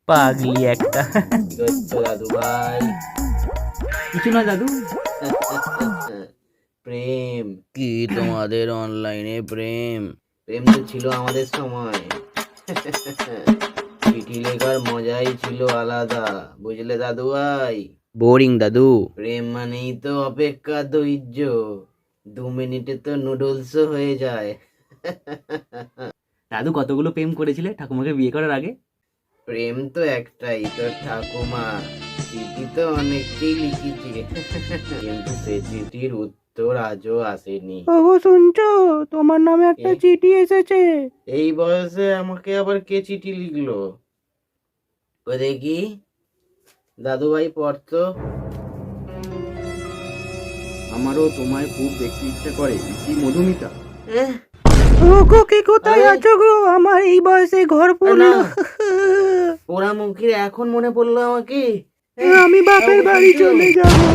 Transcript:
পাগলি একটা। দাদু ভাই। কিছু না দাদু। প্রেম। কি তোমাদের অনলাইনে প্রেম? প্রেম তো ছিল আমাদের সময়। চিঠি লেখার মজাই ছিল আলাদা, বুঝলে দাদু ভাই। বোরিং দাদু। প্রেম মানেই তো অপেক্ষা, ধৈর্য। 2 মিনিটে তো নুডলস হয়ে যায়। দাদু কতগুলো প্রেম করেছিলে ঠাকুমাকে বিয়ে করার আগে? প্রেম তো একটাই, তোর ঠাকুমা। চিঠি তো অনেককেই লিখেছি, কিন্তু সে চিঠির উত্তর আজও আসেনি। ওগো শুনছো, তোমার নামে একটা এ? চিঠি এসেছে। এই বয়সে আমাকে আবার কে চিঠি লিখলো? ও দেখি, দাদু ভাই পড়তো। আমারও তোমায় খুব দেখতে ইচ্ছা করে, কি মধুমিতা। এহ, ওগো কে কোথায় আরে? আছো গো? আমার এই বয়সে ঘর পড়লো। না। পোড়া মুখের এখন মনে পড়লো আমাকে। আমি বাপের বাড়ি চলে যাবো।